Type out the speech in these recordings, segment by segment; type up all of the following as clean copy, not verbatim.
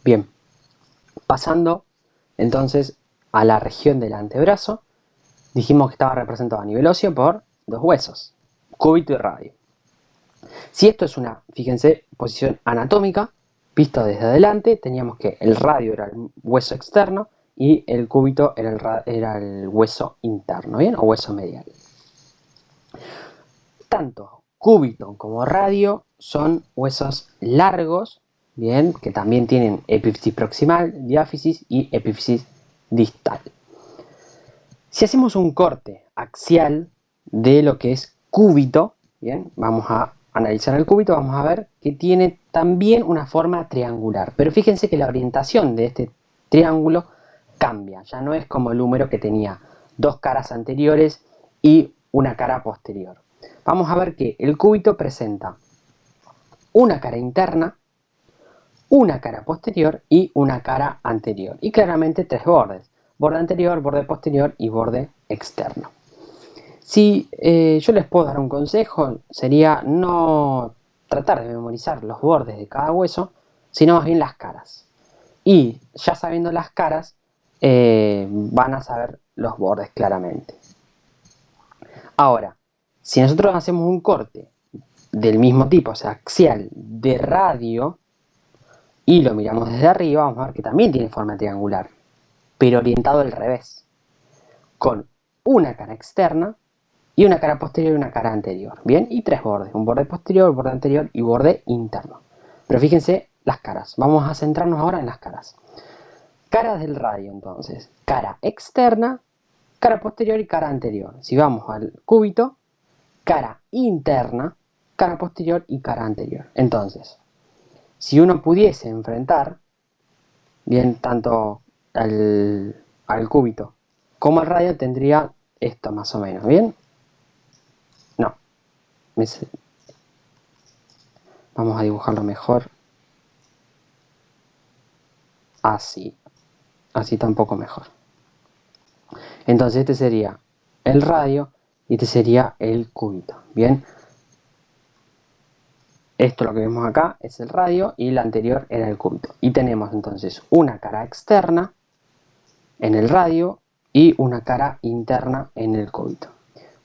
Bien, pasando entonces a la región del antebrazo, dijimos que estaba representado a nivel óseo por dos huesos, cúbito y radio. Si esto es una, fíjense, posición anatómica, visto desde adelante, teníamos que el radio era el hueso externo y el cúbito era el hueso interno, ¿bien? O hueso medial. Tanto cúbito como radio son huesos largos, bien, que también tienen epífisis proximal, diáfisis y epífisis distal. Si hacemos un corte axial de lo que es cúbito, bien, vamos a analizar el cúbito, vamos a ver que tiene también una forma triangular. Pero fíjense que la orientación de este triángulo cambia, ya no es como el húmero que tenía dos caras anteriores y una cara posterior. Vamos a ver que el cúbito presenta una cara interna, una cara posterior y una cara anterior. Y claramente tres bordes. Borde anterior, borde posterior y borde externo. Si yo les puedo dar un consejo, sería no tratar de memorizar los bordes de cada hueso, sino más bien las caras. Y ya sabiendo las caras, van a saber los bordes claramente. Ahora, si nosotros hacemos un corte del mismo tipo, o sea, axial de radio, y lo miramos desde arriba, vamos a ver que también tiene forma triangular, pero orientado al revés, con una cara externa y una cara posterior y una cara anterior, ¿bien? Y tres bordes, un borde posterior, borde anterior y borde interno. Pero fíjense las caras, vamos a centrarnos ahora en las caras. Caras del radio, entonces, cara externa, cara posterior y cara anterior. Si vamos al cúbito, cara interna, cara posterior y cara anterior. Entonces, si uno pudiese enfrentar, bien, tanto al cúbito como al radio, tendría esto más o menos, ¿bien? No. Vamos a dibujarlo mejor. Así. Así tampoco mejor. Entonces este sería el radio y este sería el cúbito, ¿bien? Esto lo que vemos acá es el radio y el anterior era el cúbito. Y tenemos entonces una cara externa en el radio y una cara interna en el cúbito.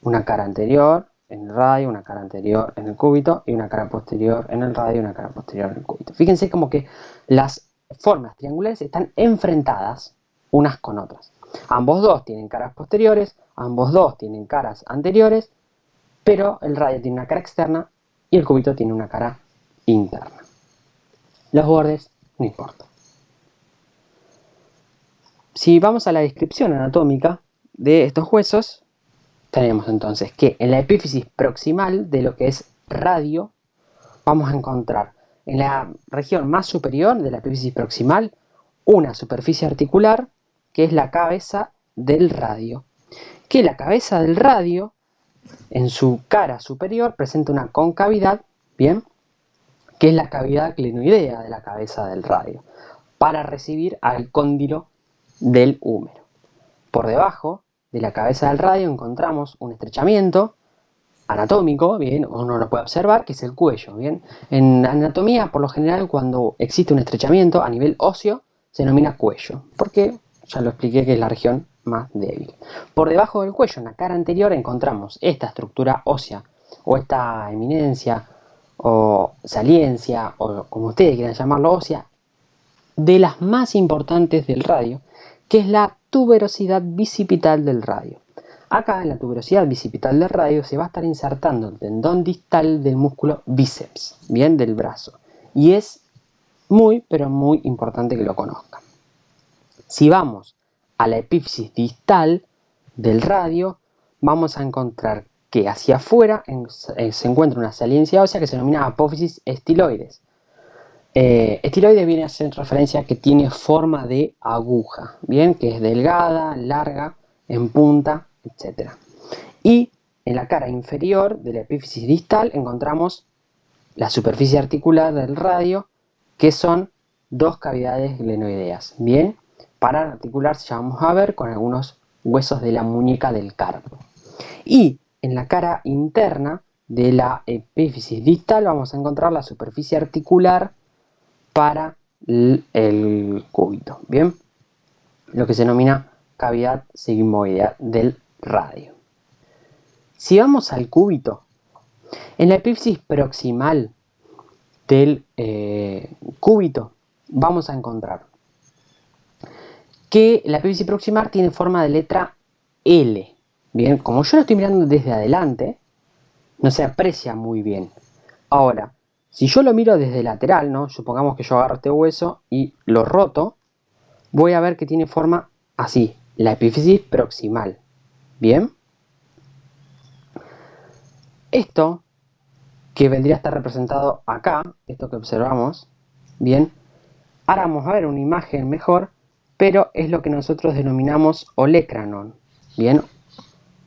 Una cara anterior en el radio, una cara anterior en el cúbito y una cara posterior en el radio y una cara posterior en el cúbito. Fíjense como que las formas triangulares están enfrentadas unas con otras. Ambos dos tienen caras posteriores, ambos dos tienen caras anteriores, pero el radio tiene una cara externa y el cúbito tiene una cara interna. Los bordes no importan. Si vamos a la descripción anatómica de estos huesos, tenemos entonces que en la epífisis proximal de lo que es radio, vamos a encontrar en la región más superior de la epífisis proximal una superficie articular que es la cabeza del radio. Que la cabeza del radio, en su cara superior, presenta una concavidad, ¿bien? Que es la cavidad glenoidea de la cabeza del radio, para recibir al cóndilo del húmero. Por debajo de la cabeza del radio encontramos un estrechamiento anatómico, bien, uno lo puede observar, que es el cuello, bien. En anatomía, por lo general, cuando existe un estrechamiento a nivel óseo, se denomina cuello, porque ya lo expliqué que es la región más débil. Por debajo del cuello, en la cara anterior, encontramos esta estructura ósea, o esta eminencia, o saliencia, o como ustedes quieran llamarlo, ósea, de las más importantes del radio, que es la tuberosidad bicipital del radio. Acá en la tuberosidad bicipital del radio se va a estar insertando el tendón distal del músculo bíceps, bien, del brazo. Y es muy, pero muy importante que lo conozcan. Si vamos a la epífisis distal del radio, vamos a encontrar que hacia afuera se encuentra una saliencia ósea que se denomina apófisis estiloides. Estiloide viene a hacer referencia a que tiene forma de aguja, bien, que es delgada, larga, en punta, etc. Y en la cara inferior de la epífisis distal encontramos la superficie articular del radio, que son dos cavidades glenoideas, bien, para articularse ya vamos a ver con algunos huesos de la muñeca del carpo. Y en la cara interna de la epífisis distal vamos a encontrar la superficie articular para el cúbito, ¿bien? Lo que se denomina cavidad sigmoidea del radio. Si vamos al cúbito, en la epífisis proximal del cúbito vamos a encontrar que la epífisis proximal tiene forma de letra L. Bien, como yo lo estoy mirando desde adelante, no se aprecia muy bien. Ahora, si yo lo miro desde lateral, ¿no? Supongamos que yo agarro este hueso y lo roto, voy a ver que tiene forma así, la epífisis proximal. Bien. Esto que vendría a estar representado acá, esto que observamos, bien, ahora vamos a ver una imagen mejor, pero es lo que nosotros denominamos olecranon. Bien,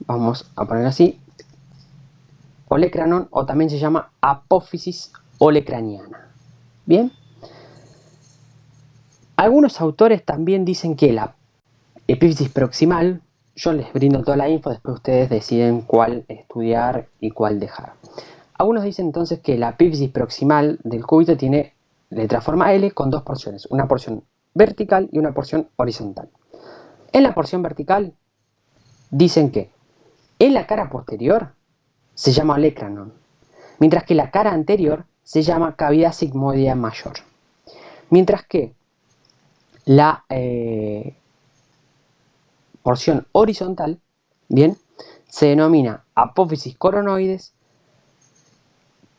vamos a poner así, olecranon, o también se llama apófisis olecraniana. Bien, algunos autores también dicen que la epífisis proximal, yo les brindo toda la info, después ustedes deciden cuál estudiar y cuál dejar. Algunos dicen entonces que la epífisis proximal del cúbito tiene letra forma L con dos porciones, una porción vertical y una porción horizontal. En la porción vertical dicen que en la cara posterior se llama olecranon, mientras que la cara anterior se llama cavidad sigmoidea mayor. Mientras que la porción horizontal, bien, se denomina apófisis coronoides,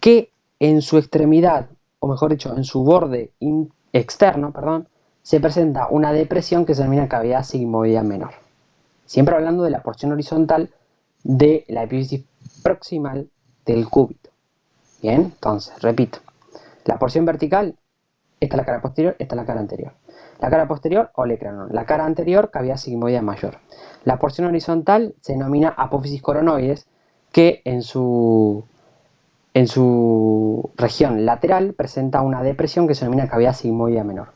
que en su extremidad, o mejor dicho, en su borde externo, se presenta una depresión que se denomina cavidad sigmoidea menor. Siempre hablando de la porción horizontal de la epífisis proximal del cúbito. Bien, entonces, repito. La porción vertical, esta es la cara posterior, esta es la cara anterior. La cara posterior, olecranon. La cara anterior, cavidad sigmoidea mayor. La porción horizontal se denomina apófisis coronoides, que en su región lateral presenta una depresión que se denomina cavidad sigmoidea menor.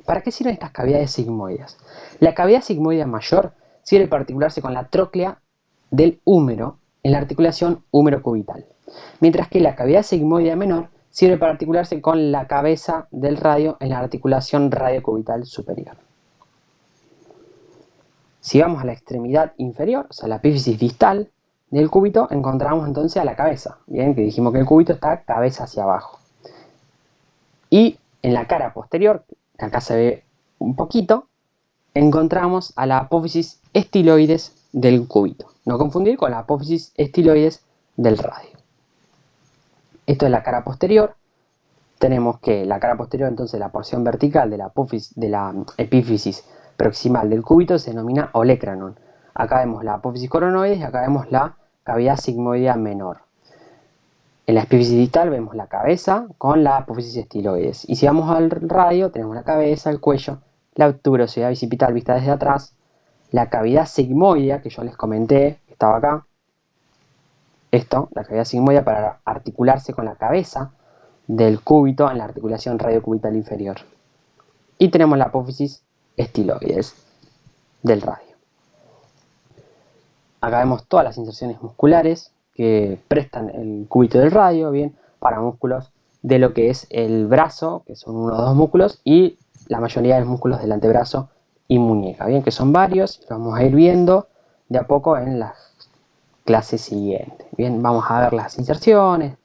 ¿Para qué sirven estas cavidades sigmoideas? La cavidad sigmoidea mayor sirve para articularse con la tróclea del húmero en la articulación húmero-cubital, mientras que la cavidad sigmoidea menor sirve para articularse con la cabeza del radio en la articulación radiocubital superior. Si vamos a la extremidad inferior, o sea, la epífisis distal del cúbito, encontramos entonces a la cabeza. Bien, que dijimos que el cúbito está cabeza hacia abajo. Y en la cara posterior, acá se ve un poquito, encontramos a la apófisis estiloides del cúbito. No confundir con la apófisis estiloides del radio. Esto es la cara posterior. Tenemos que la cara posterior, entonces la porción vertical de la epífisis proximal del cúbito se denomina olecranon. Acá vemos la apófisis coronoides y acá vemos la cavidad sigmoidea menor. En la epífisis distal vemos la cabeza con la apófisis estiloides. Y si vamos al radio, tenemos la cabeza, el cuello, la tuberosidad bicipital vista desde atrás, la cavidad sigmoidea que yo les comenté, que estaba acá. Esto, la cavidad sigmoidea para articularse con la cabeza del cúbito en la articulación radiocubital inferior. Y tenemos la apófisis estiloides del radio. Acá vemos todas las inserciones musculares que prestan el cúbito del radio, bien, para músculos de lo que es el brazo, que son uno o dos músculos, y la mayoría de los músculos del antebrazo y muñeca, bien, que son varios, los vamos a ir viendo de a poco en las clases siguientes. Bien, vamos a ver las inserciones,